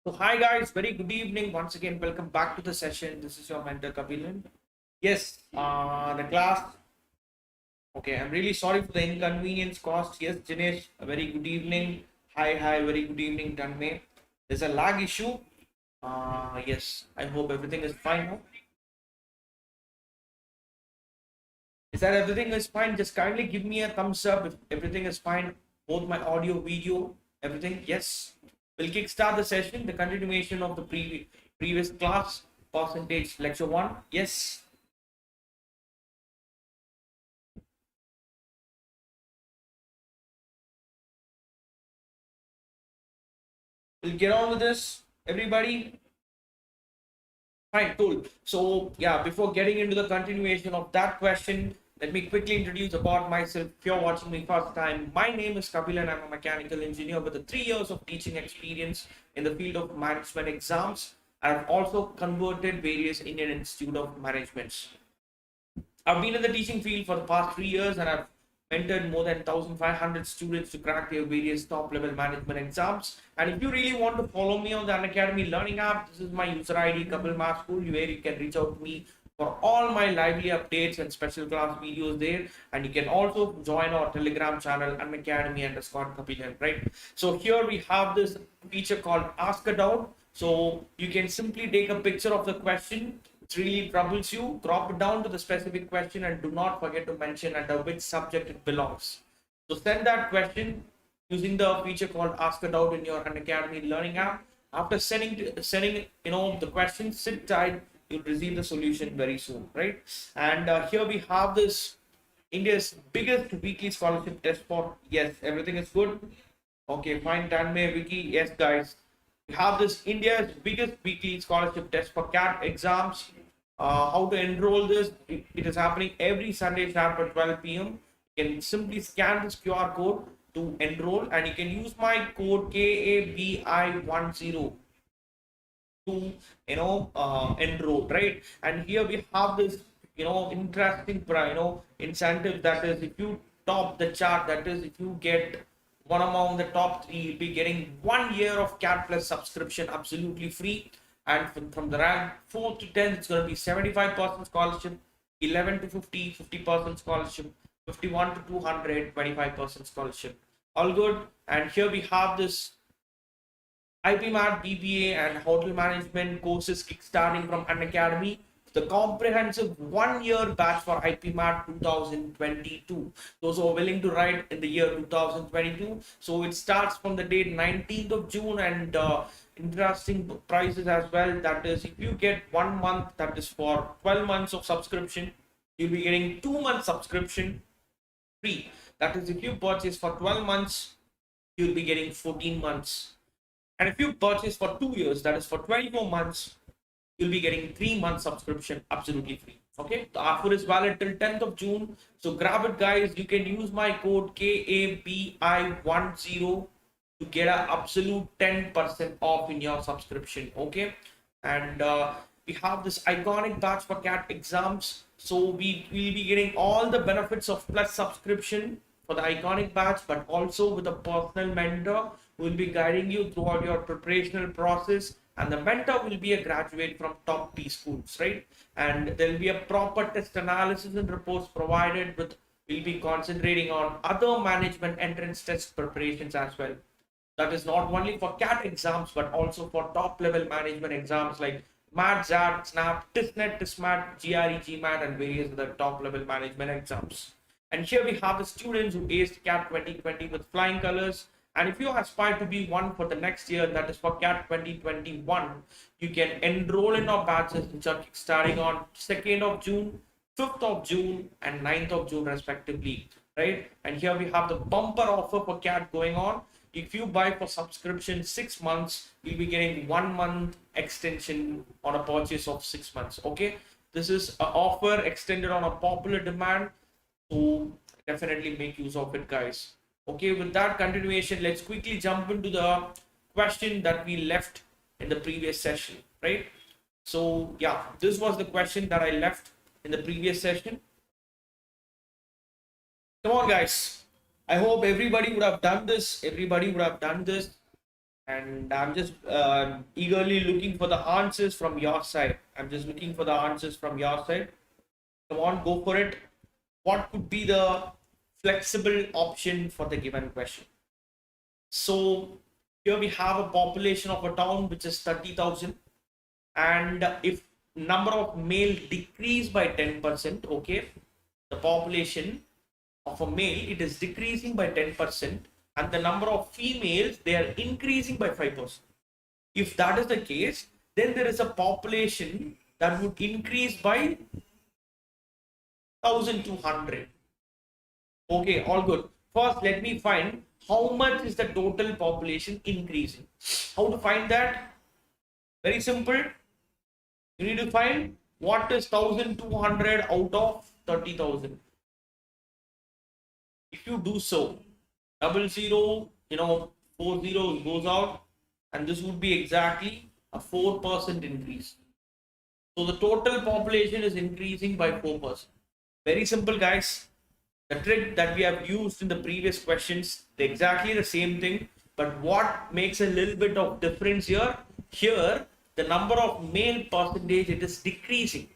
So hi guys, very good evening. Once again, welcome back to the session. This is your mentor Kabilan. Yes, the class. Okay, I'm really sorry for the inconvenience caused. Yes, Jinesh, a very good evening. Hi, very good evening, Tanmay. There's a lag issue. Yes, I hope everything is fine now. Is that everything is fine? Just kindly give me a thumbs up if everything is fine. Both my audio, video, everything. Yes. We'll kickstart the session, the continuation of the previous class, percentage lecture one. Yes. We'll get on with this, everybody. Fine, cool. So yeah, before getting into the continuation of that question, let me quickly introduce about myself. If you're watching me first time, my name is Kapil and I'm a mechanical engineer with 3 years of teaching experience in the field of management exams. I've also converted various Indian Institute of Managements. I've been in the teaching field for the past 3 years and I've mentored more than 1,500 students to crack their various top level management exams. And if you really want to follow me on the Unacademy Learning app, this is my user ID, Kapil Math School, where you can reach out to me for all my lively updates and special class videos there. And you can also join our Telegram channel, Unacademy_Kapilan, right? So here we have this feature called Ask a Doubt. So you can simply take a picture of the question. It really troubles you, crop it down to the specific question and do not forget to mention under which subject it belongs. So send that question using the feature called Ask a Doubt in your Unacademy Learning app. After sending the question, sit tight. You'll receive the solution very soon, right? And here we have this India's biggest weekly scholarship test for yes, everything is good. Okay, fine. Tanmay, Vicky, yes, guys. We have this India's biggest weekly scholarship test for CAT exams. How to enroll this? It is happening every Sunday sharp at 12 p.m. You can simply scan this QR code to enroll, and you can use my code KABI10 to enroll, right? And here we have this interesting incentive, that is if you top the chart, that is if you get one among the top three, you'll be getting 1 year of CAT plus subscription absolutely free. And from the rank 4 to 10, it's going to be 75% scholarship, 11 to 50, 50% scholarship, 51 to 200, 25% scholarship. All good. And here we have this IPMAT, BBA, and hotel management courses kickstarting from Unacademy. The comprehensive 1 year batch for IPMAT 2022. Those who are willing to write in the year 2022. So it starts from the date 19th of June, and interesting prices as well. That is, if you get 1 month, that is for 12 months of subscription, you'll be getting 2 months subscription free. That is, if you purchase for 12 months, you'll be getting 14 months. And if you purchase for 2 years, that is for 24 months, you'll be getting 3 months subscription absolutely free. Okay, the offer is valid till 10th of June. So grab it, guys. You can use my code KABI10 to get an absolute 10% off in your subscription. Okay, and we have this iconic batch for CAT exams. So we will be getting all the benefits of plus subscription for the iconic batch, but also with a personal mentor who will be guiding you throughout your preparational process. And the mentor will be a graduate from top T schools, right? And there will be a proper test analysis and reports provided with, we'll be concentrating on other management entrance test preparations as well. That is not only for CAT exams, but also for top level management exams like MAT, ZAT, SNAP, TISNET, TISMAT, GRE, GMAT, and various other top level management exams. And here we have the students who aced CAT 2020 with flying colors. And if you aspire to be one for the next year, that is for CAT 2021, you can enroll in our batches which are starting on 2nd of June, 5th of June, and 9th of June respectively, right? And here we have the bumper offer for CAT going on. If you buy for subscription 6 months, you'll be getting 1 month extension on a purchase of 6 months. Okay, this is an offer extended on a popular demand, so definitely make use of it, guys. Okay, with that continuation, let's quickly jump into the question that we left in the previous session, right? So yeah, this was the question that I left in the previous session. Come on, guys. I hope everybody would have done this. And I'm just eagerly looking for the answers from your side. I'm just looking for the answers from your side. Come on, go for it. What could be the flexible option for the given question? So here we have a population of a town which is 30,000, and if number of male decrease by 10%, okay, the population of a male, it is decreasing by 10%, and the number of females, they are increasing by 5%. If that is the case, then there is a population that would increase by 1200. Okay, all good. First, let me find how much is the total population increasing. How to find that? Very simple. You need to find what is 1200 out of 30,000. If you do so, 00, 4 zeros goes out, and this would be exactly a 4% increase. So the total population is increasing by 4%. Very simple, guys. The trick that we have used in the previous questions, exactly the same thing, but what makes a little bit of difference here? Here, the number of male percentage, it is decreasing,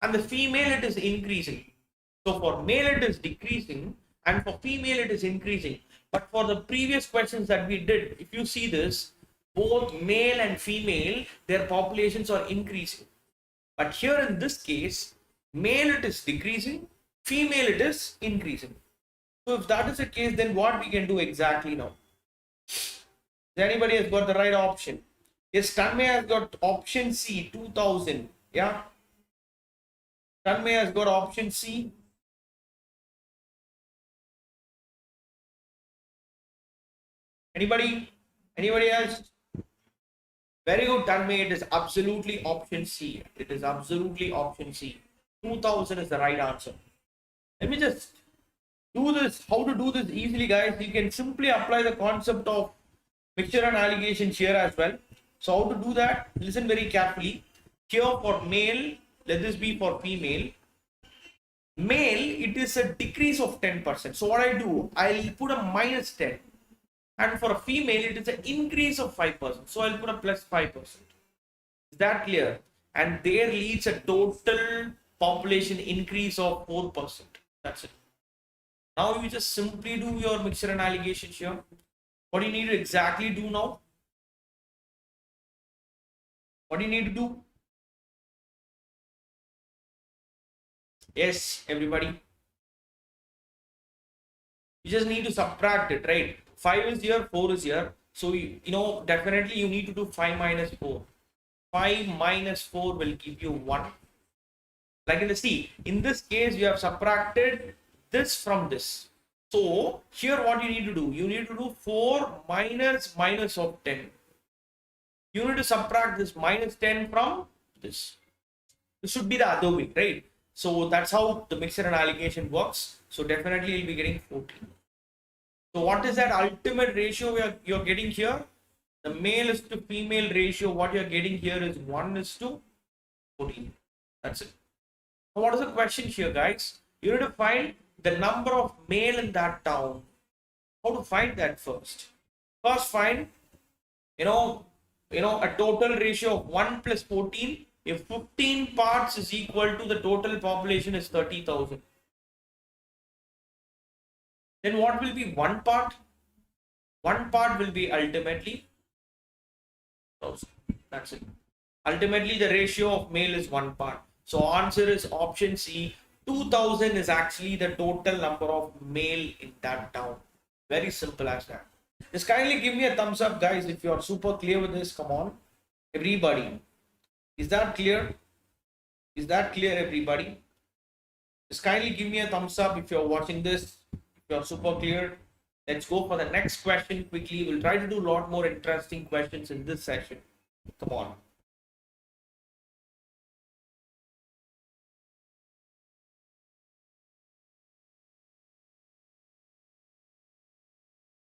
and the female, it is increasing. So for male, it is decreasing, and for female, it is increasing. But for the previous questions that we did, if you see this, both male and female, their populations are increasing. But here in this case, male, it is decreasing, female, it is increasing. So if that is the case, then what we can do exactly now? Anybody has got the right option? Yes, Tanmay has got option C, 2000. Yeah. Tanmay has got option C. Anybody? Anybody else? Very good, Tanmay. It is absolutely option C. It is absolutely option C. 2000 is the right answer. Let me just do this. How to do this easily, guys? You can simply apply the concept of mixture and allegation here as well. So how to do that? Listen very carefully. Here for male, let this be for female. Male, it is a decrease of 10%. So what I do, I'll put a minus 10. And for a female, it is an increase of 5%. So I'll put a plus 5%. Is that clear? And there leads a total population increase of 4%. That's it. Now you just simply do your mixture and allegation here. What do you need to exactly do now? What do you need to do? Yes, everybody. You just need to subtract it, right? 5 is here, 4 is here. So, definitely you need to do 5 minus 4. 5 minus 4 will give you 1. Like in the C, in this case, you have subtracted this from this. So, here what you need to do? You need to do 4 minus of 10. You need to subtract this minus 10 from this. This should be the other way, right? So, that's how the mixture and allegation works. So, definitely you'll be getting 14. So, what is that ultimate ratio you're getting here? The male is to female ratio, what you're getting here is 1 is to 14. That's it. So what is the question here, guys? You need to find the number of male in that town. How to find that first? First find, a total ratio of 1 plus 14. If 15 parts is equal to the total population is 30,000. Then what will be 1 part? 1 part will be ultimately 1,000. That's it. Ultimately, the ratio of male is 1 part. So answer is option C. 2000 is actually the total number of male in that town. Very simple as that. Just kindly give me a thumbs up, guys, if you are super clear with this. Come on, everybody. Is that clear? Is that clear, everybody? Just kindly give me a thumbs up if you're watching this. If you're super clear. Let's go for the next question quickly. We'll try to do a lot more interesting questions in this session. Come on.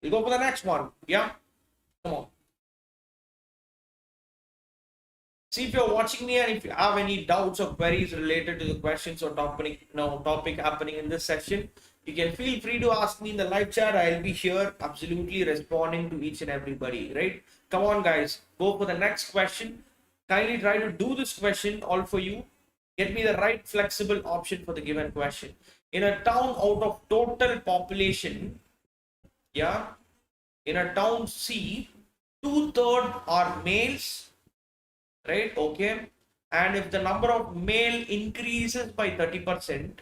We'll go for the next one. Yeah. Come on. See, if you're watching me and if you have any doubts or queries related to the questions or topic happening in this session, You can feel free to ask me in the live chat. I'll be here absolutely responding to each and everybody, right? Come on, guys, go for the next question. Kindly try to do this question all for you. Get me the right flexible option for the given question. In a town out of total population, yeah, in a town C, 2/3 are males, right? Okay. And if the number of male increases by 30%,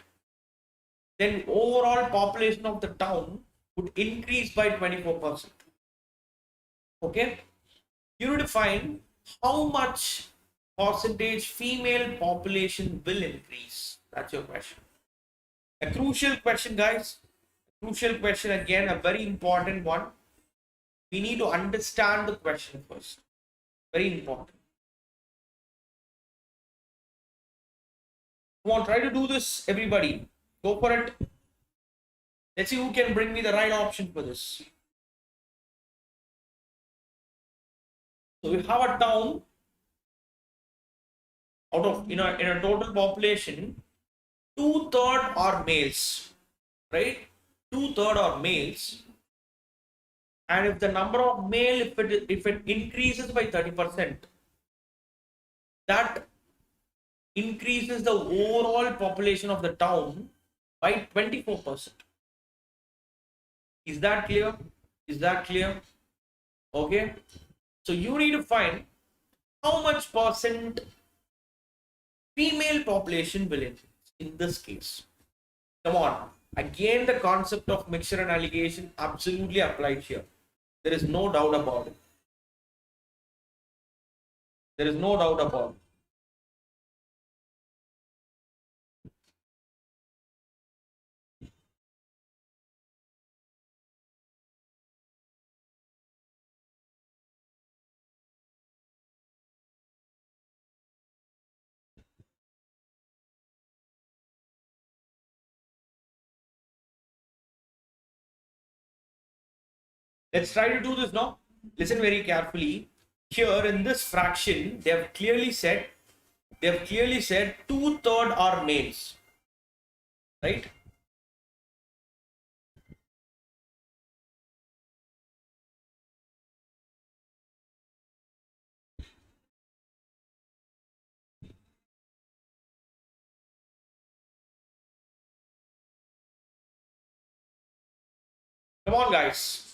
then overall population of the town would increase by 24%. Okay. You need to find how much percentage female population will increase. That's your question. A crucial question, guys. Crucial question again, a very important one. We need to understand the question first. Very important. Come on, try to do this, everybody. Go for it. Let's see who can bring me the right option for this. So we have a town out of, in a total population, 2/3 are males, right? 2/3 are males. And if the number of male, if it increases by 30%, that increases the overall population of the town by 24%. Is that clear? Is that clear? Okay. So you need to find how much percent female population will increase in this case. Come on. Again, the concept of mixture and allegation absolutely applies here. There is no doubt about it. There is no doubt about it. Let's try to do this now. Listen very carefully. Here in this fraction, they have clearly said 2/3 are males, right? Come on, guys.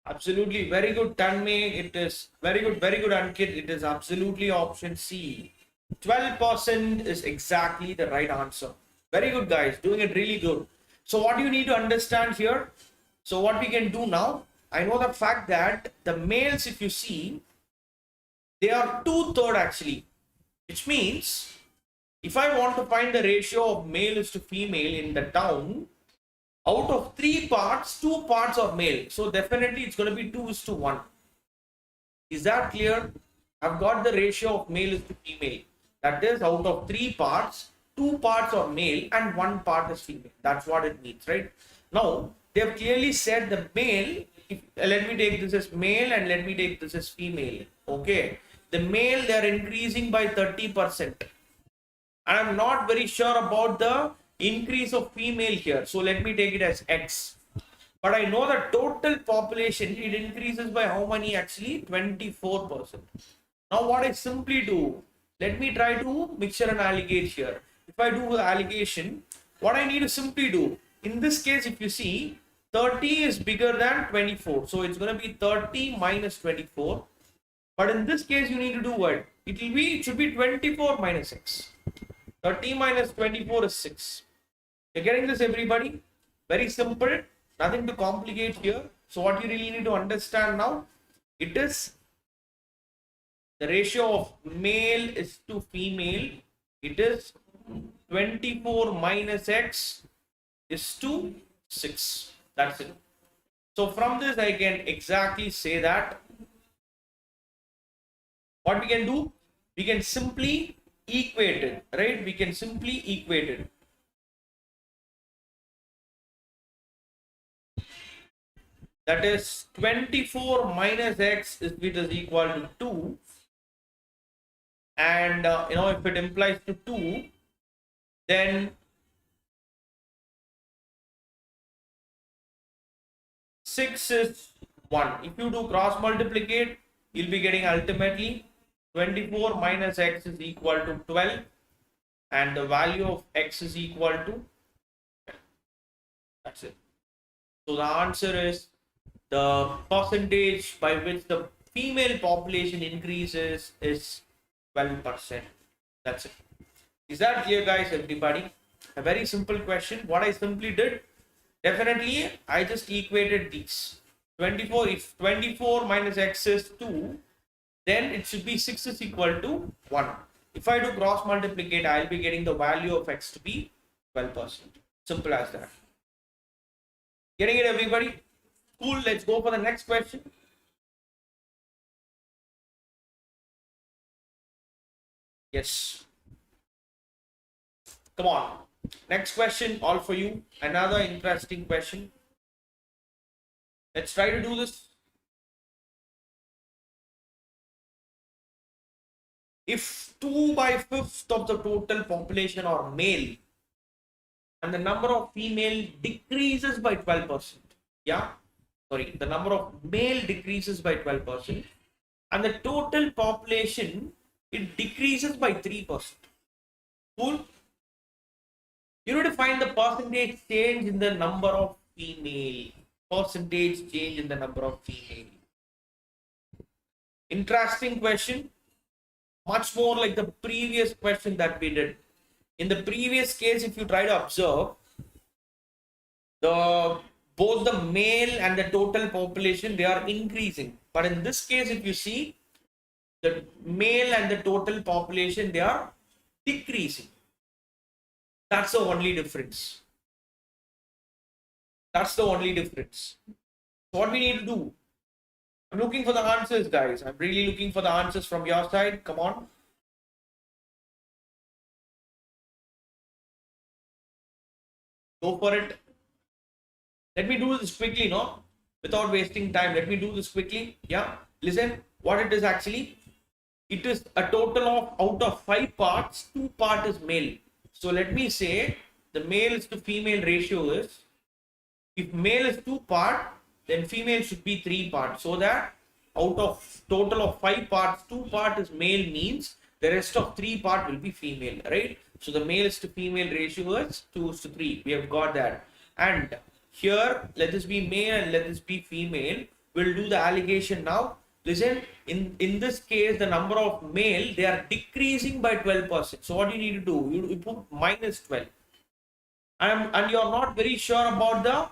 Absolutely, very good, Tanmay. It is very good, Ankit. It is absolutely option C. 12% is exactly the right answer. Very good, guys. Doing it really good. So what you need to understand here, so what we can do now, I know the fact that the males, if you see, they are 2/3 actually, which means if I want to find the ratio of males to female in the town, out of 3 parts, 2 parts are male. So definitely it's going to be 2:1. Is that clear? I've got the ratio of male to female. That is, out of 3 parts, 2 parts are male and 1 part is female. That's what it means, right? Now, they have clearly said the male, let me take this as male and let me take this as female. Okay. The male, they are increasing by 30%. And I'm not very sure about the increase of female here. So let me take it as X. But I know the total population, it increases by how many actually? 24%. Now what I simply do, let me try to mixture and allegate here. If I do the allegation, what I need to simply do, in this case, if you see, 30 is bigger than 24. So it's going to be 30 minus 24. But in this case, you need to do what? It should be 24 minus 6. 30 minus 24 is 6. You're getting this, everybody? Very simple. Nothing to complicate here. So what you really need to understand now, it is the ratio of male is to female. It is 24 minus X is to 6. That's it. So from this, I can exactly say that What we can do? We can simply equate it, right? We can simply equate it. That is 24 minus x is it is equal to 2. And if it implies to 2, then 6 is 1. If you do cross multiplicate, you'll be getting ultimately 24 minus x is equal to 12, and the value of x is equal to, that's it. So the answer is the percentage by which the female population increases is 12%. That's it. Is that clear, guys? Everybody? A very simple question. What I simply did, definitely I just equated these. 24, if 24 minus x is 2, then it should be 6 is equal to 1. If I do cross multiplicate, I'll be getting the value of x to be 12%. Simple as that. Getting it, everybody? Cool. Let's go for the next question. Yes. Come on. Next question, all for you. Another interesting question. Let's try to do this. If 2/5 of the total population are male and the number of female decreases by 12%, yeah, sorry, the number of male decreases by 12%, and the total population, it decreases by 3%. Cool. You need to find the percentage change in the number of female. Percentage change in the number of female. Interesting question. Much more like the previous question that we did. In the previous case, if you try to observe, both the male and the total population, they are increasing. But in this case, if you see, the male and the total population, they are decreasing. That's the only difference. That's the only difference. So what we need to do? I'm looking for the answers, guys. I'm really looking for the answers from your side. Come on. Go for it. Let me do this quickly, no? Without wasting time. Let me do this quickly. Yeah. Listen, what it is actually. It is a total of, out of 5 parts, 2 parts is male. So let me say the male to female ratio is, if male is 2 part, then female should be 3 parts. So that out of total of 5 parts, 2 part is male, means the rest of 3 part will be female, right? So the male to female ratio is 2:3. We have got that. And here, let this be male and let this be female. We'll do the allegation now. Listen, in this case, the number of male, they are decreasing by 12%. So what you need to do, you put minus 12. And you're not very sure about the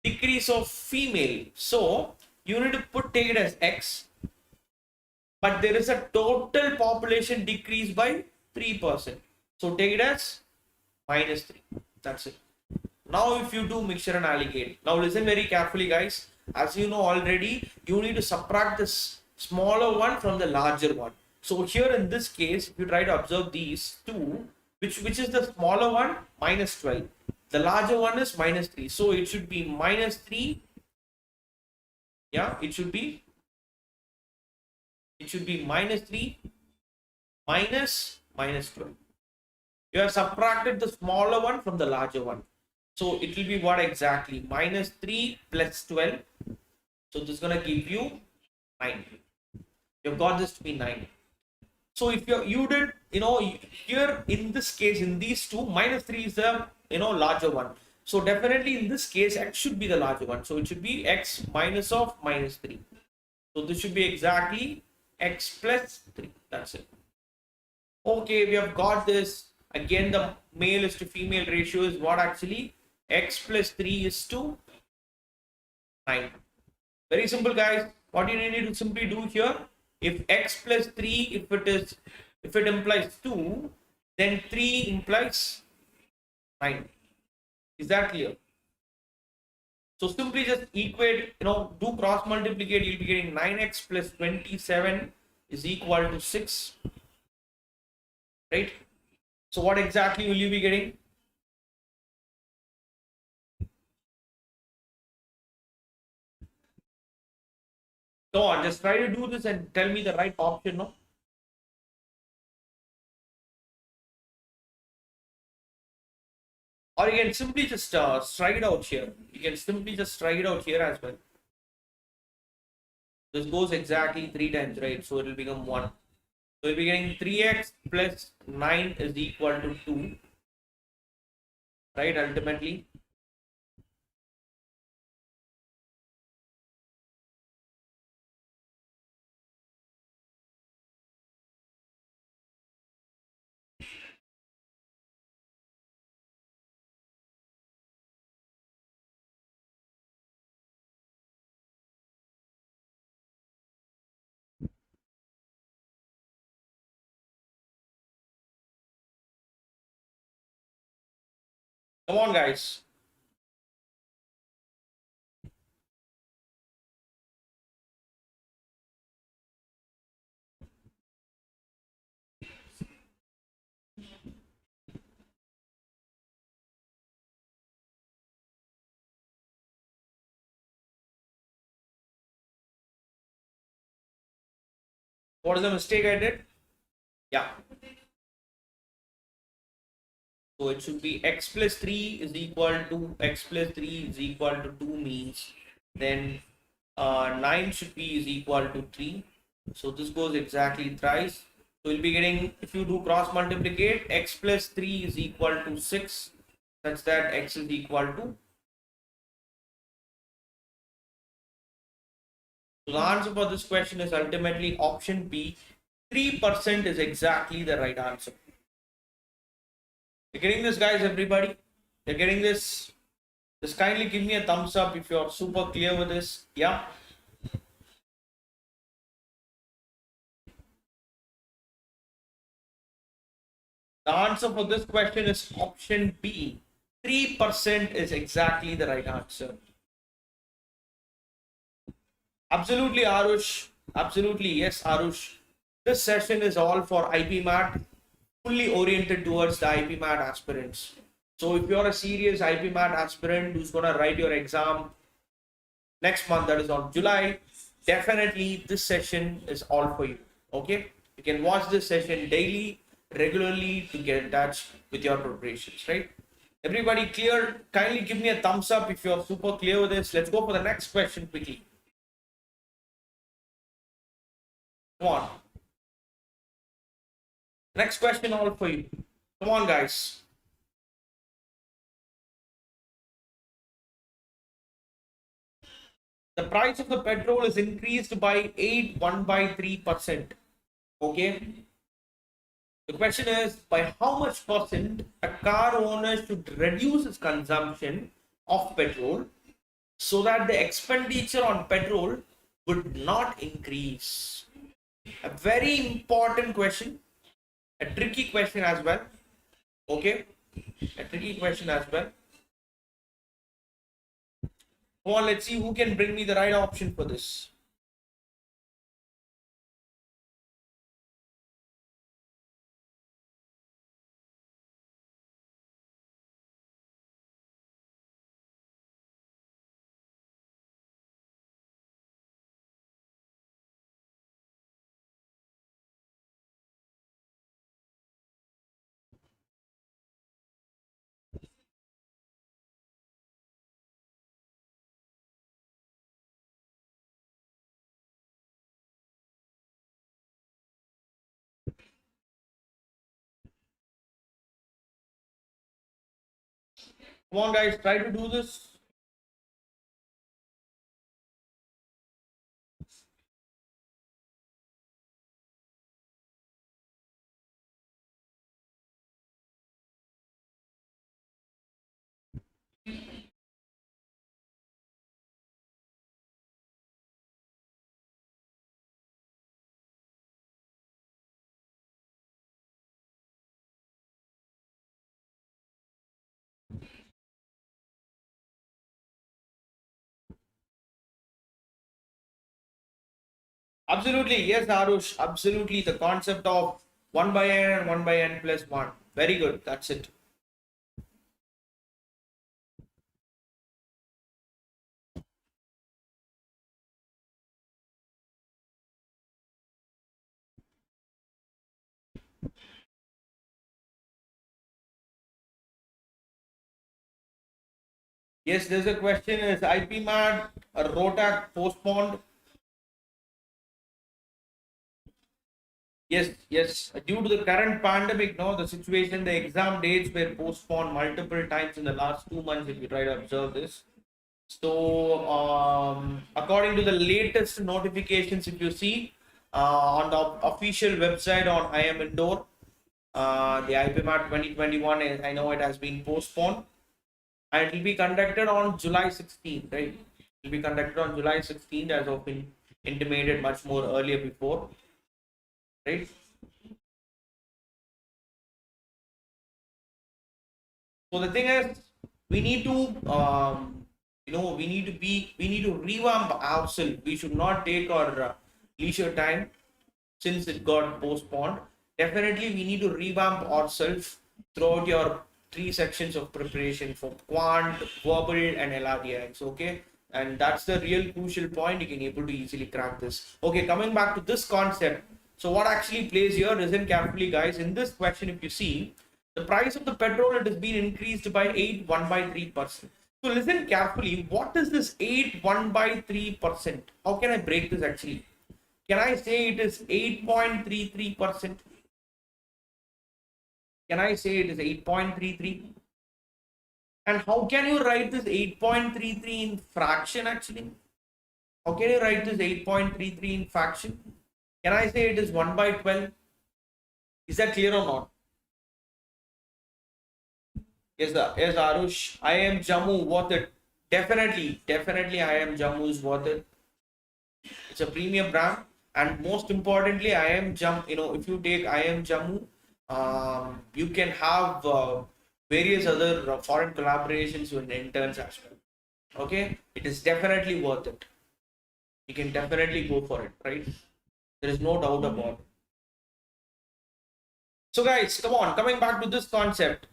decrease of female. So you need to take it as X. But there is a total population decrease by 3%. So take it as minus 3. That's it. Now if you do mixture and alligate. Now listen very carefully, guys. As you know already, you need to subtract this smaller one from the larger one. So here in this case, if you try to observe these two, which is the smaller one, minus 12. The larger one is minus 3. So it should be minus 3. Yeah, it should be minus 3 minus 12. You have subtracted the smaller one from the larger one. So it will be what exactly? Minus 3 plus 12. So this is going to give you 9. You've got this to be 9. So if you did, here in this case, in these two, minus 3 is the, larger one. So definitely in this case, X should be the larger one. So it should be X minus of minus 3. So this should be exactly X plus 3. That's it. Okay, we have got this. Again, the male to female ratio is what actually? X plus 3 is to 9. Very simple, guys. What you need to simply do here, if X plus 3, if it implies 2, then 3 implies 9. Is that clear? So simply just equate, do cross multiplicate, you'll be getting 9x plus 27 is equal to 6, right? So what exactly will you be getting? Go on, just try to do this and tell me the right option, no? Or you can simply just strike it out here. You can simply just strike it out here as well. This goes exactly 3 times, right? So it will become 1. So we'll be getting 3x plus 9 is equal to 2, right? Ultimately. Come on, guys. What is the mistake I did? Yeah. So it should be x plus 3 is equal to x plus 3 is equal to 2 means then 9 should be is equal to 3. So this goes exactly thrice. So we'll be getting, if you do cross multiplicate, x plus 3 is equal to 6 such that x is equal to. So the answer for this question is ultimately option B. 3% is exactly the right answer. You're getting this, guys, everybody? You're getting this? Just kindly give me a thumbs up if you're super clear with this. Yeah. The answer for this question is option B. 3% is exactly the right answer. Absolutely, Arush. Absolutely, yes, Arush. This session is all for IPMAT, fully oriented towards the IPMAT aspirants. So if you're a serious IPMAT aspirant who's going to write your exam next month, that is on July, definitely this session is all for you. Okay, you can watch this session daily, regularly to get in touch with your preparations, right? Everybody clear? Kindly give me a thumbs up if you're super clear with this. Let's go for the next question quickly. Come on. Next question all for you. Come on, guys. The price of the petrol is increased by 8.13%. Okay. The question is, by how much percent a car owner should reduce his consumption of petrol so that the expenditure on petrol would not increase? A very important question, a tricky question as well. Okay, a tricky question as well. Come on, let's see who can bring me the right option for this. Come on, guys, try to do this. Absolutely, yes, Arush. Absolutely, the concept of 1 by n and 1 by n plus 1. Very good. That's it. Yes, there's a question: is IPMAT a ROTAC postponed? Yes, yes. Due to the current pandemic, no, the situation, the exam dates were postponed multiple times in the last 2 months. If you try to observe this, so according to the latest notifications, if you see on the official website on I am Indoor, the IPMAT 2021, I know it has been postponed, and it will be conducted on July 16th, right? It will be conducted on July 16th, as of been intimated much more earlier before, right? So the thing is, we need to, we need to revamp ourselves. We should not take our leisure time since it got postponed. Definitely, we need to revamp ourselves throughout your 3 sections of preparation for Quant, verbal, and LRDIs. Okay, and that's the real crucial point. You can able to easily crack this. Okay, coming back to this concept. So what actually plays here? Listen carefully, guys. In this question, if you see, the price of the petrol, it has been increased by 1/3%. So listen carefully. What is this 1/3%? How can I break this actually? Can I say it is 8.33%? Can I say it is 8.33? And how can you write this 8.33 in fraction actually? How can you write this 8.33 in fraction? Can I say it is 1/12? Is that clear or not? Yes, yes, Arush. I am Jammu, worth it. Definitely, I am Jammu is worth it. It's a premium brand, and most importantly, I am Jammu. If you take I am Jammu, you can have various other foreign collaborations with interns as well. Okay, it is definitely worth it. You can definitely go for it, right? There is no doubt about it. So, guys, come on. Coming back to this concept,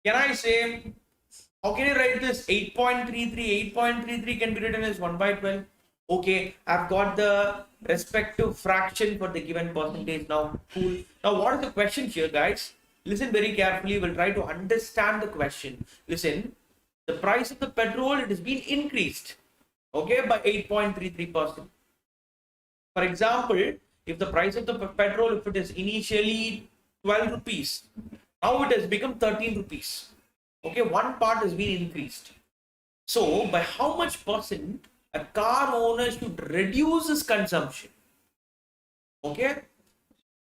can I say, how can you write this 8.33? 8.33 can be written as 1/12. Okay, I've got the respective fraction for the given percentage now. Cool. Now, what is the question here, guys? Listen very carefully. We'll try to understand the question. Listen, the price of the petrol, it has been increased, okay, by 8.33%. For example, if the price of the petrol, if it is initially 12 rupees, now it has become 13 rupees. Okay, one part has been increased. So, by how much percent a car owner should reduce his consumption? Okay,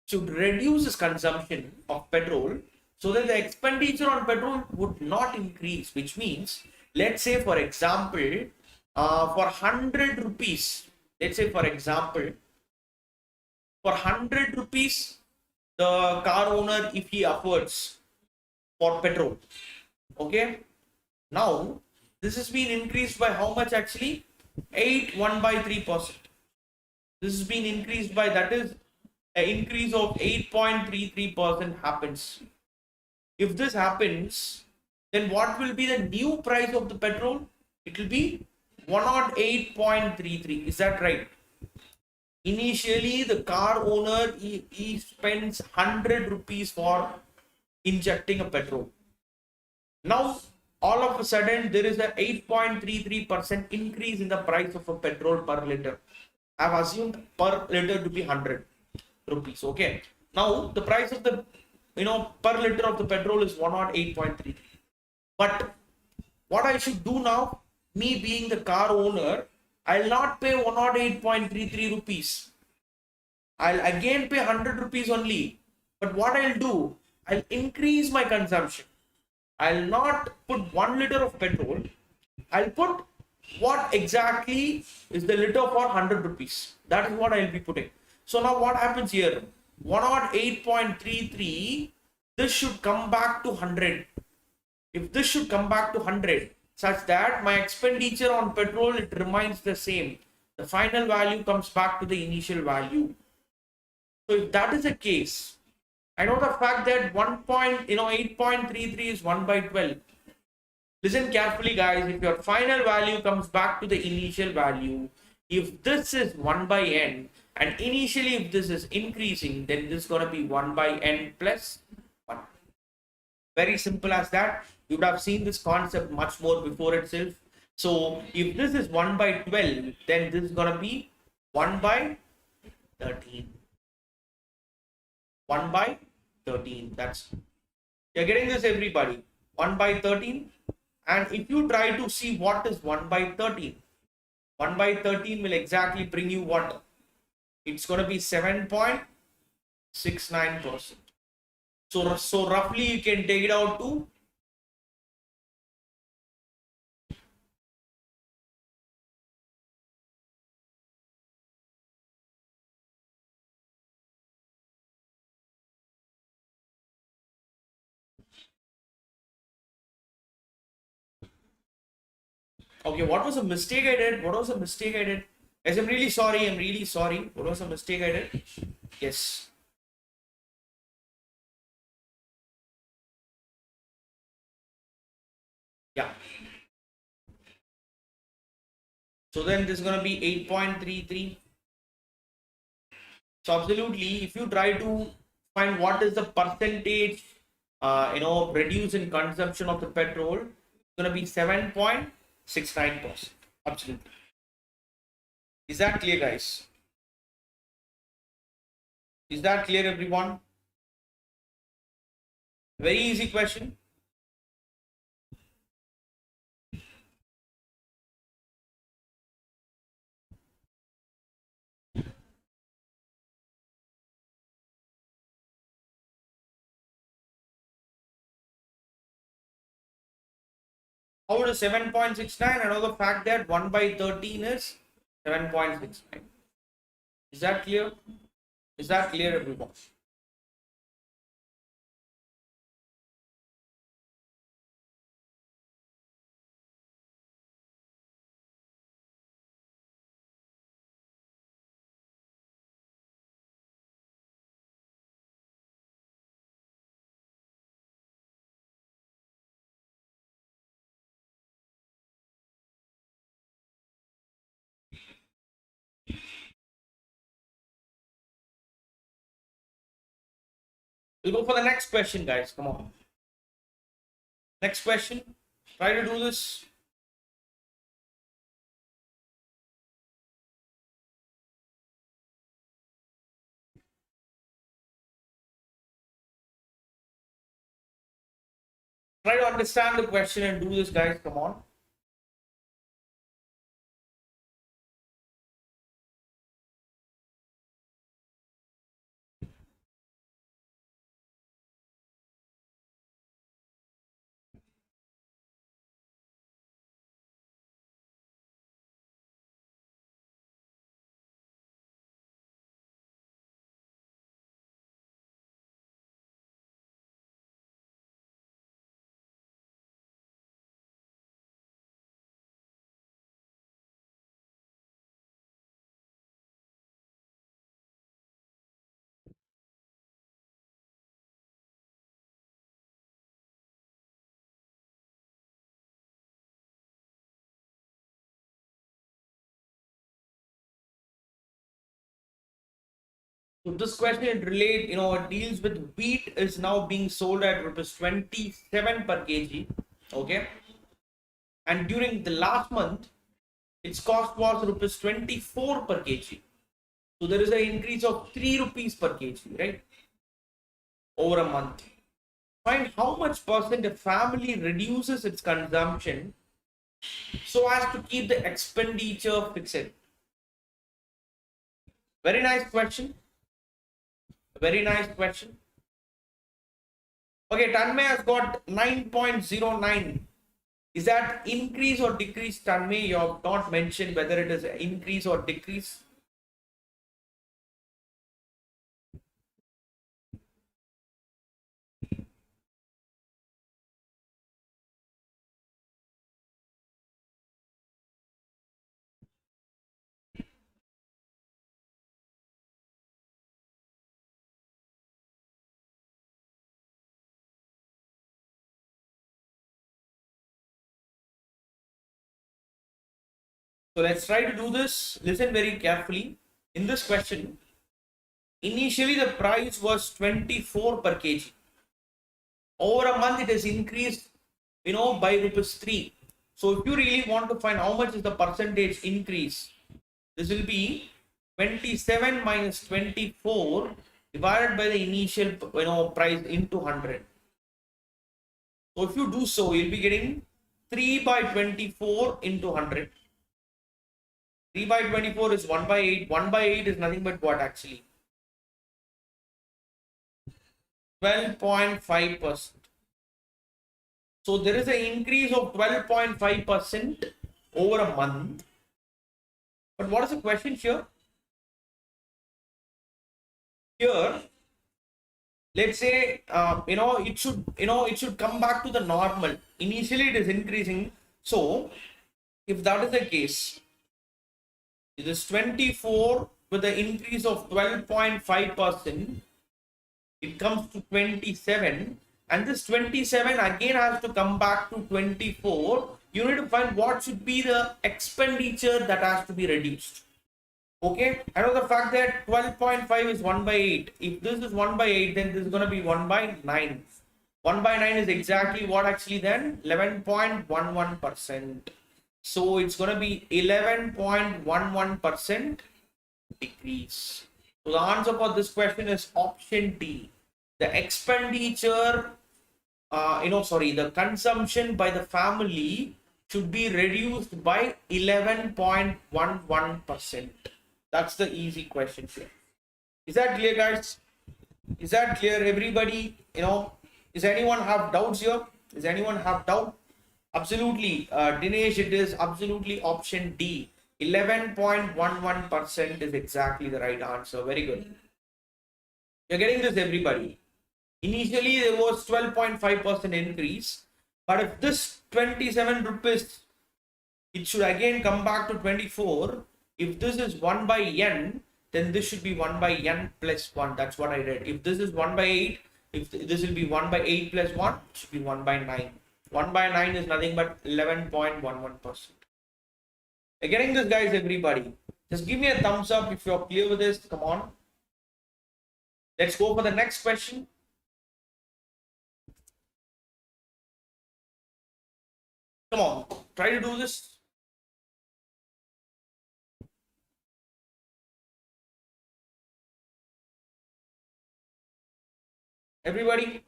should reduce his consumption of petrol so that the expenditure on petrol would not increase, which means, let's say, for example, for 100 rupees, let's say, for example, for 100 rupees, the car owner, if he affords for petrol, okay, now this has been increased by how much actually? 1/3%. This has been increased by, that is an increase of 8.33% happens. If this happens, then what will be the new price of the petrol? It will be 108.33. Is that right? Initially, the car owner, he spends 100 rupees for injecting a petrol. Now, all of a sudden, there is an 8.33% increase in the price of a petrol per liter. I've assumed per liter to be 100 rupees. Okay. Now, the price of the, per liter of the petrol is 108.33. But what I should do now, me being the car owner, I'll not pay 108.33 rupees. I'll again pay 100 rupees only. But what I'll do, I'll increase my consumption. I'll not put 1 liter of petrol. I'll put what exactly is the liter for 100 rupees. That is what I'll be putting. So now what happens here? 108.33, this should come back to 100. If this should come back to 100, such that my expenditure on petrol, it remains the same. The final value comes back to the initial value. So if that is the case, I know the fact that 8.33 is 1 by 12. Listen carefully, guys. If your final value comes back to the initial value, if this is 1 by n, and initially if this is increasing, then this is going to be 1 by n plus 1. Very simple as that. You would have seen this concept much more before itself. So if this is 1 by 12, then this is going to be 1 by 13. 1 by 13. You're getting this, everybody. 1 by 13. And if you try to see what is 1 by 13, 1 by 13 will exactly bring you what? It's going to be 7.69%. So roughly you can take it out to okay, what was a mistake I did? What was a mistake I did? Yes, I'm really sorry. I'm really sorry. What was a mistake I did? Yes. Yeah. So then this is going to be 8.33. So absolutely, if you try to find what is the percentage, reduce in consumption of the petrol, it's going to be 7.69%. Absolutely. Is that clear, guys? Is that clear, everyone? Very easy question. How is 7.69? I know the fact that 1 by 13 is 7.69. Is that clear? Is that clear, everyone? We'll go for the next question, guys. Come on. Next question. Try to do this. Try to understand the question and do this, guys. Come on. So this question it deals with wheat is now being sold at rupees 27 per kg. Okay. And during the last month, its cost was rupees 24 per kg. So there is an increase of 3 rupees per kg, right? Over a month. Find how much percent a family reduces its consumption so as to keep the expenditure fixed. Very nice question. Very nice question. Okay, Tanmay has got 9.09. Is that increase or decrease, Tanmay? You have not mentioned whether it is increase or decrease. So let's try to do this. Listen very carefully. In this question, initially the price was 24 per kg. Over a month, it has increased, by rupees 3. So if you really want to find how much is the percentage increase, this will be 27 minus 24 divided by the initial, price into 100. So if you do so, you'll be getting 3 by 24 into 100. 3 by 24 is 1 by 8. 1 by 8 is nothing but what actually? 12.5%. So there is an increase of 12.5% over a month. But what is the question here? Here, let's say, it should come back to the normal. Initially, it is increasing. So if that is the case, it is 24 with an increase of 12.5%. It comes to 27, and this 27 again has to come back to 24. You need to find what should be the expenditure that has to be reduced. Okay, I know the fact that 12.5 is 1 by 8. If this is 1 by 8, then this is going to be 1 by 9. 1 by 9 is exactly what actually then? 11.11%. So it's going to be 11.11% decrease. So the answer for this question is option D. The expenditure, the consumption by the family should be reduced by 11.11%. That's the easy question here. Is that clear, guys? Is that clear, everybody? Does anyone have doubts here? Does anyone have doubt? Absolutely, Dinesh, it is absolutely option D. 11.11% is exactly the right answer. Very good. You're getting this, everybody. Initially, there was 12.5% increase, but if this 27 rupees, it should again come back to 24. If this is 1 by n, then this should be 1 by n plus 1. That's what I read. If this is 1 by 8, if this will be 1 by 8 plus 1, it should be 1 by 9. 1 by 9 is nothing but 11.11%. You're getting this, guys, everybody. Just give me a thumbs up if you're clear with this. Come on. Let's go for the next question. Come on, try to do this. Everybody.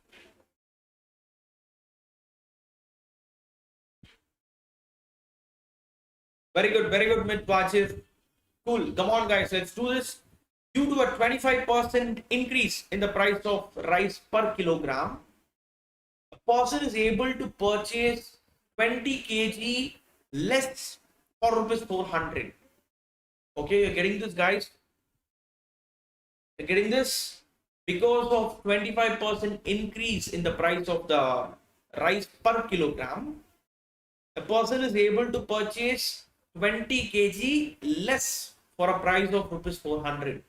Very good, Mitwachir. Cool. Come on, guys, let's do this. Due to a 25% increase in the price of rice per kilogram, a person is able to purchase 20 kg less for rupees 400. Okay, you're getting this, guys? You're getting this? Because of 25% increase in the price of the rice per kilogram, a person is able to purchase 20 kg less for a price of rupees 400.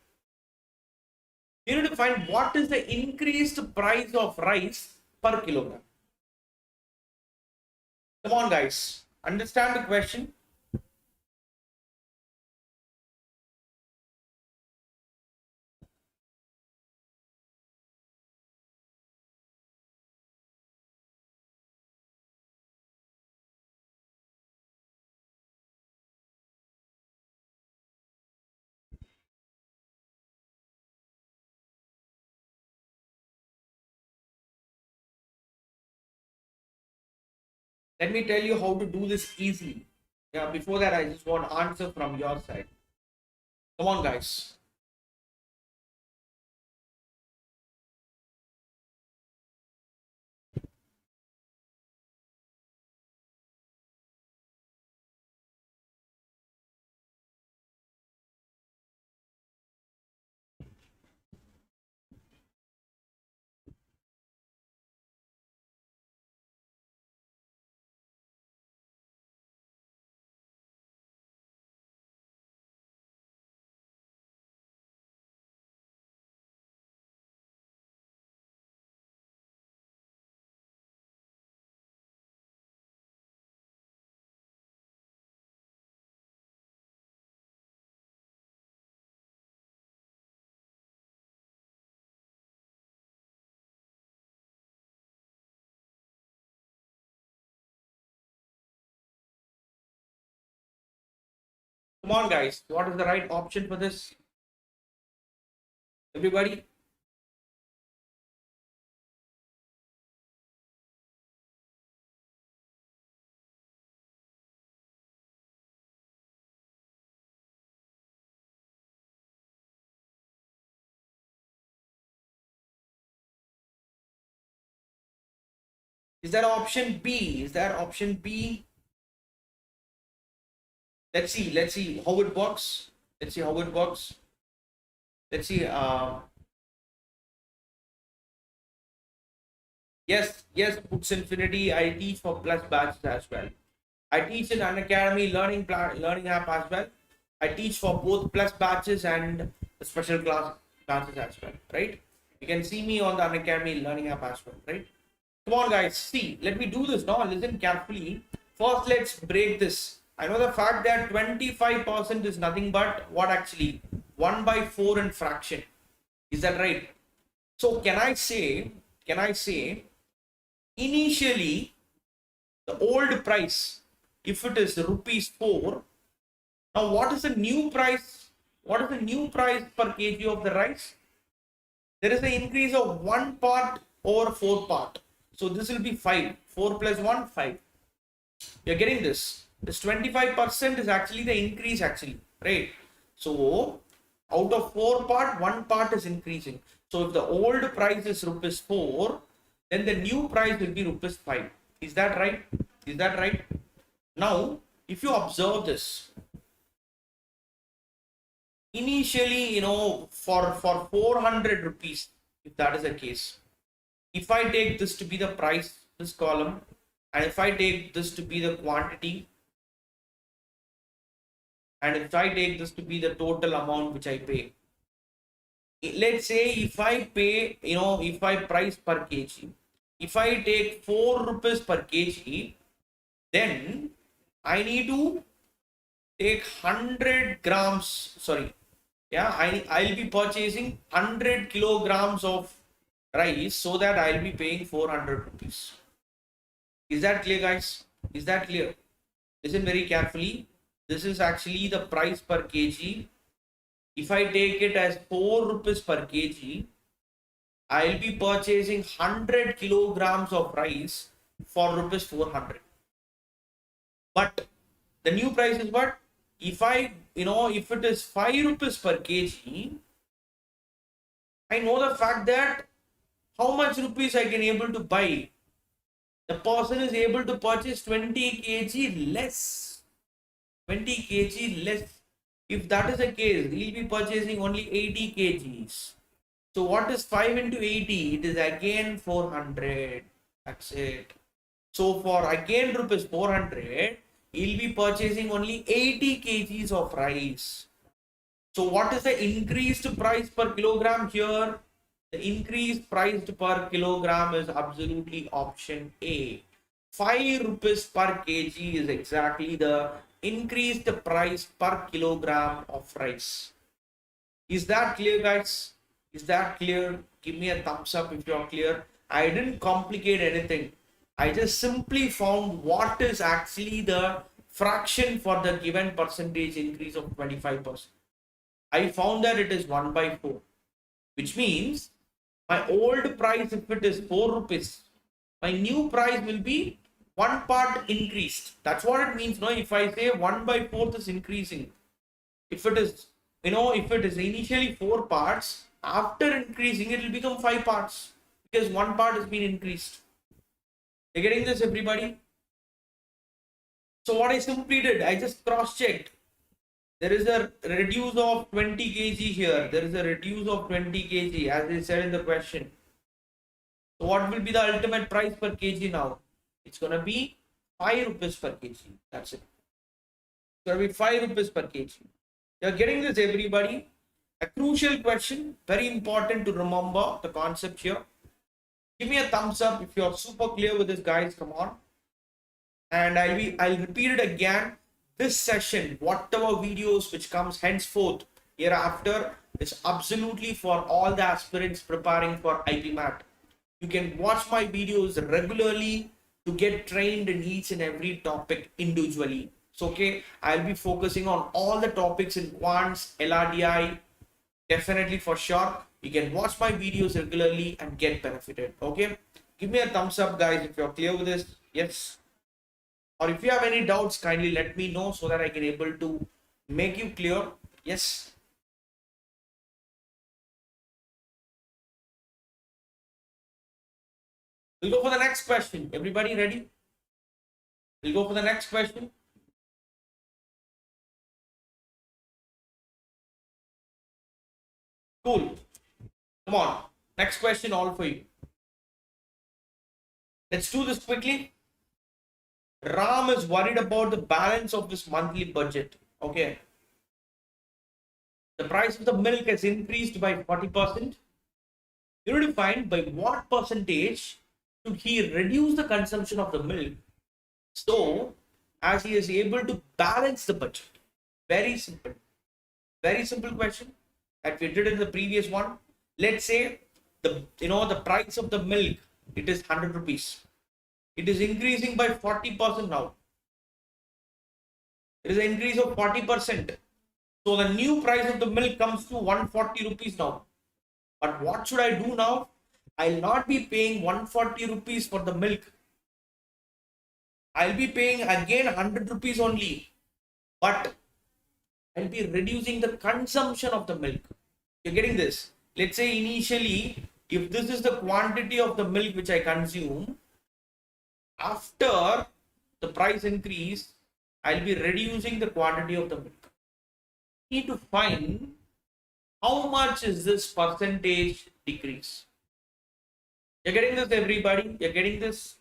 You need to find what is the increased price of rice per kilogram. Come on, guys, understand the question. Let me tell you how to do this easily. Yeah, before that, I just want answer from your side. Come on, guys. Come on, guys. What is the right option for this? Everybody? Is that option B? Is that option B? Let's see. Let's see how it works. Let's see how it works. Let's see. Yes, Books Infinity. I teach for plus batches as well. I teach in Unacademy Learning app as well. I teach for both plus batches and the special classes as well, right? You can see me on the Unacademy Learning app as well, right? Come on, guys. See, let me do this now. Listen carefully. First, let's break this. I know the fact that 25% is nothing but what actually? 1 by 4 in fraction. Is that right? So can I say initially the old price, if it is rupees 4, now what is the new price? What is the new price per kg of the rice? There is an increase of 1 part over 4 part. So this will be 5. 4 plus 1, 5. You're getting this. This 25% is actually the increase actually, right? So out of 4 part, 1 part is increasing. So if the old price is rupees 4, then the new price will be rupees 5. Is that right? Is that right? Now, if you observe this, initially, for 400 rupees, if that is the case, if I take this to be the price, this column, and if I take this to be the quantity, and if I take this to be the total amount which I pay, let's say if I pay, if I price per kg, if I take 4 rupees per kg, then I need to take 100 grams, sorry, yeah, I'll be purchasing 100 kilograms of rice so that I'll be paying 400 rupees. Is that clear, guys? Is that clear? Listen very carefully. This is actually the price per kg. If I take it as 4 rupees per kg, I'll be purchasing 100 kilograms of rice for rupees 400. But the new price is what? If if it is 5 rupees per kg, I know the fact that how much rupees I can able to buy. The person is able to purchase 20 kg less. 20 kg less. If that is the case, he'll be purchasing only 80 kgs. So what is 5 into 80? It is again 400. That's it. So for again rupees 400, he'll be purchasing only 80 kgs of rice. So what is the increased price per kilogram here? The increased price per kilogram is absolutely option A. 5 rupees per kg is exactly the increased price per kilogram of rice. Is that clear, guys? Is that clear? Give me a thumbs up if you're clear. I didn't complicate anything. I just simply found what is actually the fraction for the given percentage increase of 25%. I found that it is 1 by 4, which means my old price, if it is 4 rupees, my new price will be 1 part increased. That's what it means. No, if I say 1 by 4 is increasing, if it is, if it is initially 4 parts, after increasing, it will become 5 parts because 1 part has been increased. You're getting this, everybody? So what I simply did, I just cross-checked. There is a reduce of 20 kg here. There is a reduce of 20 kg as they said in the question. So what will be the ultimate price per kg now? It's going to be 5 rupees per kg. That's it. It's going to be 5 rupees per kg. You're getting this, everybody? A crucial question. Very important to remember the concept here. Give me a thumbs up if you're super clear with this, guys. Come on. And I'll repeat it again. This session, whatever videos which comes henceforth hereafter, is absolutely for all the aspirants preparing for IPMAT. You can watch my videos regularly to get trained in each and every topic individually. So, okay, I'll be focusing on all the topics in quants, LRDI, definitely for sure. You can watch my videos regularly and get benefited. Okay, give me a thumbs up, guys, if you're clear with this. Yes, or if you have any doubts, kindly let me know so that I can able to make you clear. Yes. We'll go for the next question. Everybody ready? We'll go for the next question. Cool. Come on. Next question all for you. Let's do this quickly. Ram is worried about the balance of this monthly budget. Okay. The price of the milk has increased by 40%. You need to find by what percentage should he reduce the consumption of the milk so as he is able to balance the budget. Very simple. Very simple question that we did in the previous one. Let's say the price of the milk, it is 100 rupees. It is increasing by 40% now. It is an increase of 40%. So the new price of the milk comes to 140 rupees now. But what should I do now? I'll not be paying 140 rupees for the milk. I'll be paying again 100 rupees only. But I'll be reducing the consumption of the milk. You're getting this? Let's say initially, if this is the quantity of the milk which I consume, after the price increase, I'll be reducing the quantity of the milk. You need to find how much is this percentage decrease. You're getting this, everybody? You're getting this?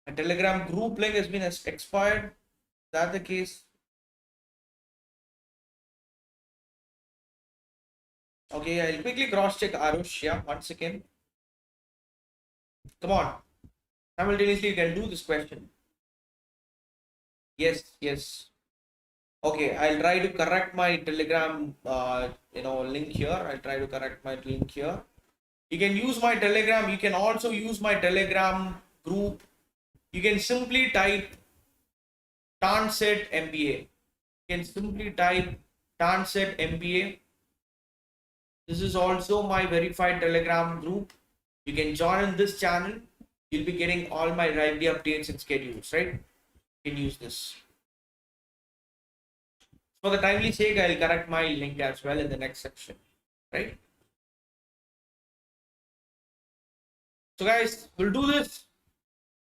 A Telegram group link has been expired. Is that the case? Okay, I'll quickly cross check Arush. Yeah, 1 second. Come on. Simultaneously, you can do this question. Yes, yes. Okay, I'll try to correct my Telegram, link here. I'll try to correct my link here. You can use my Telegram. You can also use my Telegram group. You can simply type TANSET MBA. You can simply type TANSET MBA. This is also my verified Telegram group. You can join in this channel. You'll be getting all my lively updates and schedules, right? You can use this. For the timely sake, I'll correct my link as well in the next section, right? So guys, we'll do this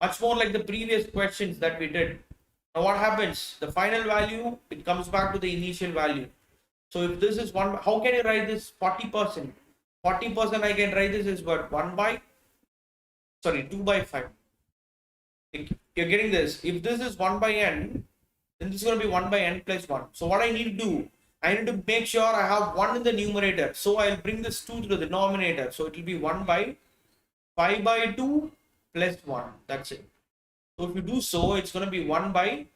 much more like the previous questions that we did. Now what happens? The final value, it comes back to the initial value. So if this is one, how can you write this 40%? 40% I can write this is what? 2 by 5. You're getting this. If this is 1 by n, then this is going to be 1 by n plus 1. So what I need to do, I need to make sure I have 1 in the numerator. So I'll bring this 2 to the denominator. So it will be 1 by 5 by 2 plus 1. That's it. So if you do so, it's going to be 1 by,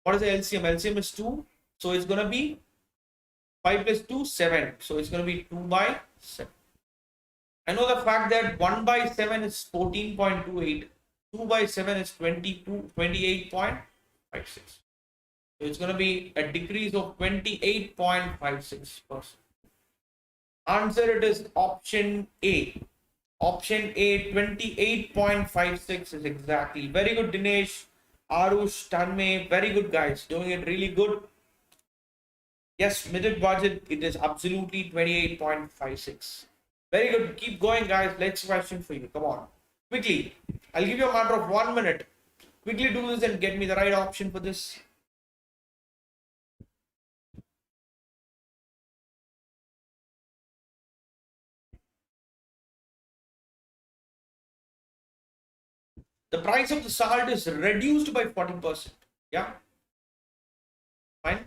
what is the LCM? LCM is 2. So it's going to be 5 plus 2, 7. So it's going to be 2 by 7. I know the fact that 1 by 7 is 14.28. 2 by 7 is 28.56. So it's going to be a decrease of 28.56%. Answer, it is option A. Option A, 28.56 is exactly. Very good, Dinesh, Arush, Tanmay. Very good, guys. Doing it really good. Yes, middle budget, it is absolutely 28.56. Very good. Keep going, guys. Next question for you. Come on. Quickly. I'll give you a matter of 1 minute. Quickly do this and get me the right option for this. The price of the salt is reduced by 40%. Yeah. Fine.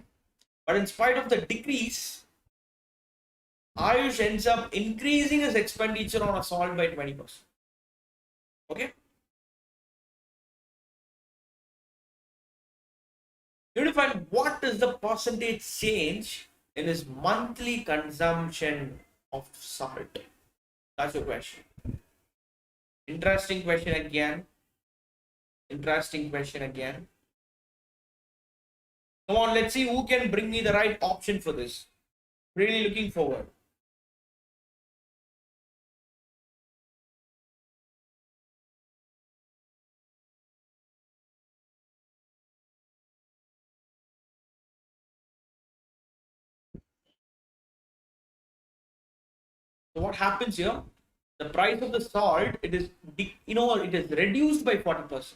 But in spite of the decrease, Ayush ends up increasing his expenditure on a salt by 20%. Okay. You need to find what is the percentage change in his monthly consumption of salt. That's your question. Interesting question again. Interesting question again. Come on, let's see who can bring me the right option for this. Really looking forward. So what happens here? The price of the salt, it is, it is reduced by 40%.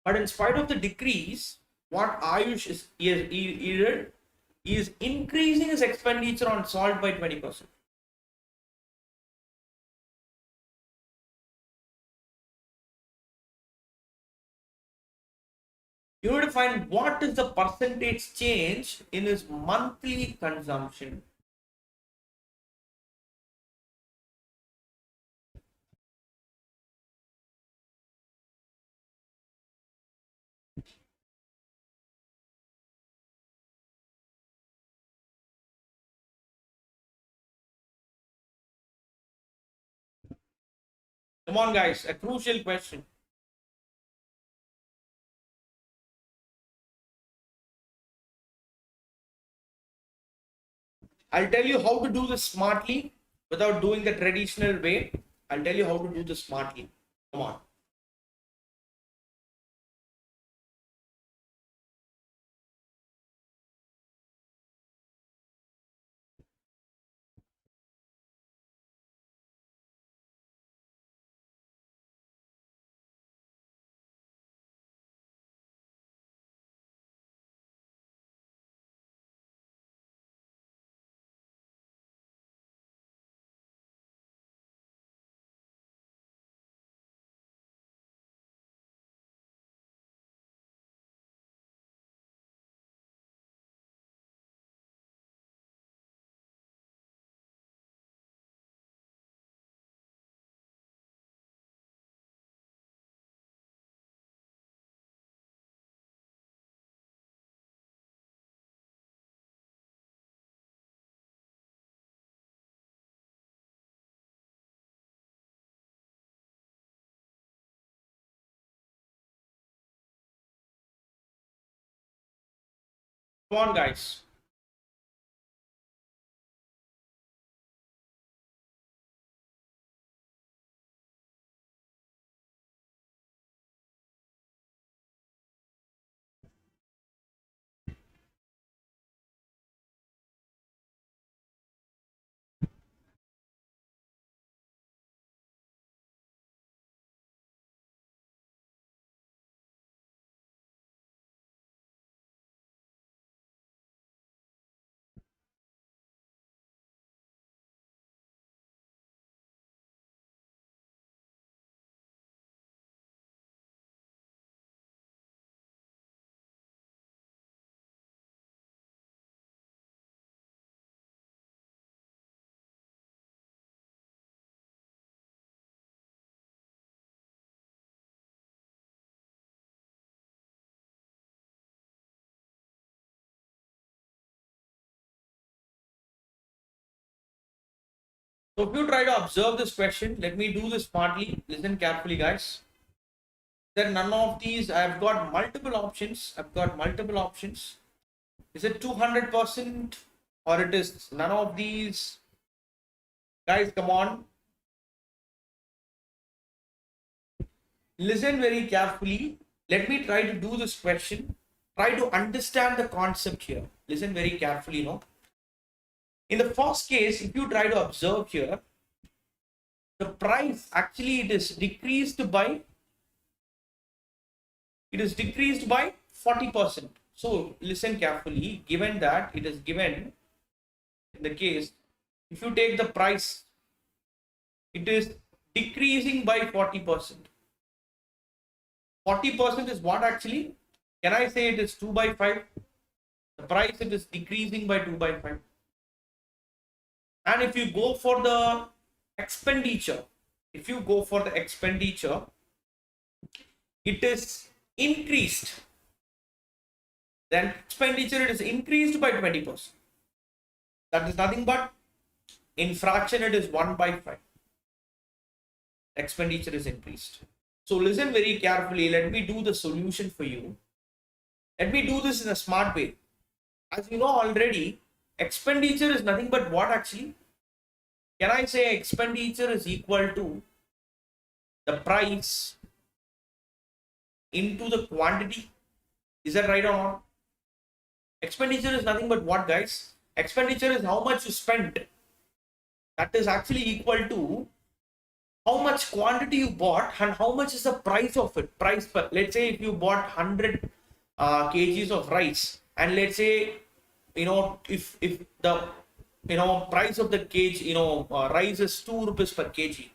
But in spite of the decrease, what Ayush is increasing his expenditure on salt by 20%. You have to find what is the percentage change in his monthly consumption. Come on, guys, a crucial question. I'll tell you how to do this smartly without doing the traditional way. I'll tell you how to do this smartly. Come on. Come on, guys. So if you try to observe this question, let me do this smartly. Listen carefully, guys. Then none of these, I've got multiple options. I've got multiple options. Is it 200% or it is none of these? Guys, come on. Listen very carefully. Let me try to do this question. Try to understand the concept here. Listen very carefully, In the first case, if you try to observe here, the price actually it is decreased by 40%. So listen carefully, given that it is given in the case, if you take the price, it is decreasing by 40%. 40% is what actually? Can I say it is 2 by 5? The price it is decreasing by 2 by 5. And if you go for the expenditure, it is increased. then expenditure it is increased by 20%. That is nothing but in fraction it is 1 by 5. Expenditure is increased. So listen very carefully. Let me do the solution for you. Let me do this in a smart way. As you know already, expenditure is nothing but what actually? Can I say expenditure is equal to the price into the quantity? Is that right or not? Expenditure is nothing but what, guys? Expenditure is how much you spent. That is actually equal to how much quantity you bought and how much is the price of it. Price per, let's say if you bought 100 kgs of rice, and let's say, if the price of the kg, rice is 2 rupees per kg,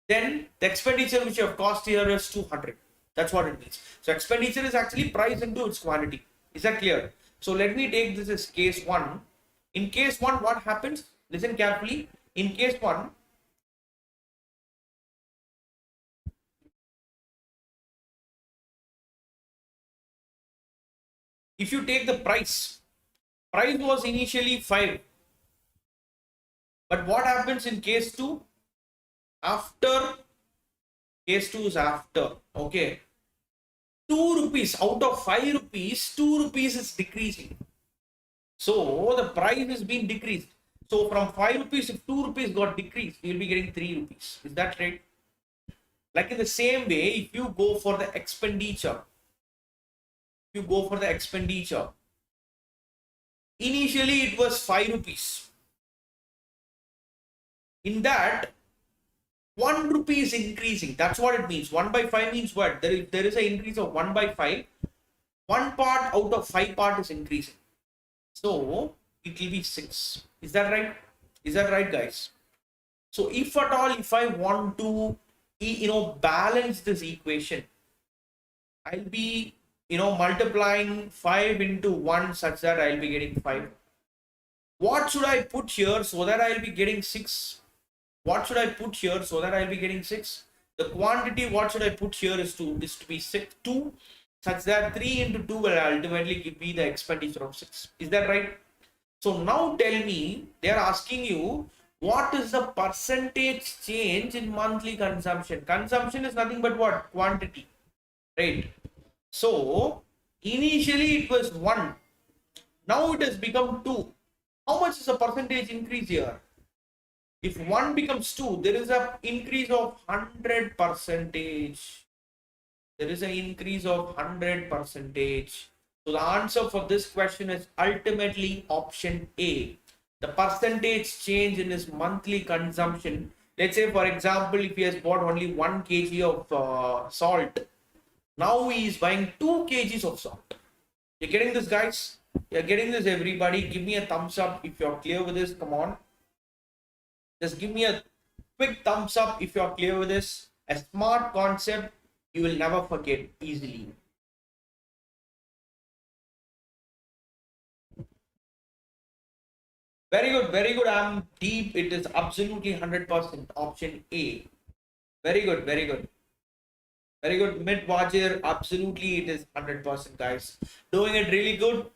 then the expenditure which you have cost here is 200. That's what it means. So expenditure is actually price into its quantity. Is that clear? So let me take this as case 1. In case 1, what happens? Listen carefully. In case 1, if you take the price was initially 5. But what happens in case 2? After, case 2 is after, okay. 2 rupees out of 5 rupees, 2 rupees is decreasing. So the price is being decreased. So from 5 rupees, if 2 rupees got decreased, you'll be getting 3 rupees. Is that right? Like in the same way, if you go for the expenditure, initially it was 5 rupees. In that, 1 rupee is increasing. That's what it means. 1 by 5 means what? There is an increase of 1 by 5. 1 part out of 5 part is increasing. So it will be 6. Is that right? Is that right, guys? So if at all, if I want to, balance this equation, I'll be, multiplying 5 into 1 such that I'll be getting 5. What should I put here so that I'll be getting 6? What should I put here so that I'll be getting 6? The quantity, what should I put here is to be 6, 2, such that 3 into 2 will ultimately give me the expenditure of 6. Is that right? So now tell me, they are asking you, what is the percentage change in monthly consumption? Consumption is nothing but what? Quantity, right? So initially it was 1. Now it has become 2. How much is the percentage increase here? If 1 becomes 2, there is an increase of 100%. There is an increase of 100%. So the answer for this question is ultimately option A. The percentage change in his monthly consumption. Let's say, for example, if he has bought only 1 kg of salt, now he is buying 2 kgs of salt. You're getting this, guys? You're getting this, everybody? Give me a thumbs up if you're clear with this. Come on. Just give me a quick thumbs up if you're clear with this. A smart concept you will never forget easily. Very good, very good. I'm deep. It is absolutely 100%. Option A. Very good, very good. Very good. Mid Wajir, absolutely it is 100%, guys. Doing it really good.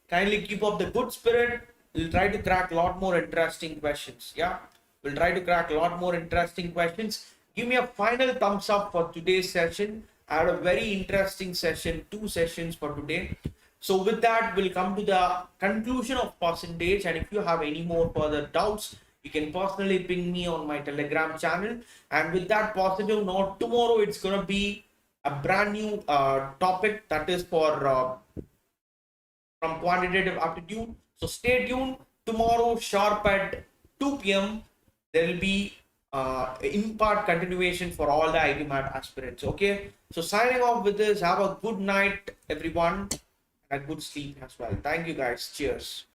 Kindly keep up the good spirit. We'll try to crack a lot more interesting questions. Yeah. We'll try to crack a lot more interesting questions. Give me a final thumbs up for today's session. I had a very interesting session, 2 sessions for today. So with that, we'll come to the conclusion of percentage. And if you have any more further doubts, you can personally ping me on my Telegram channel. And with that positive note, tomorrow it's going to be a brand new topic that is for from quantitative aptitude. So stay tuned. Tomorrow sharp at 2 p.m. there will be in-part continuation for all the IPMAT aspirants. Okay, so signing off with this. Have a good night, everyone, and a good sleep as well. Thank you, guys. Cheers.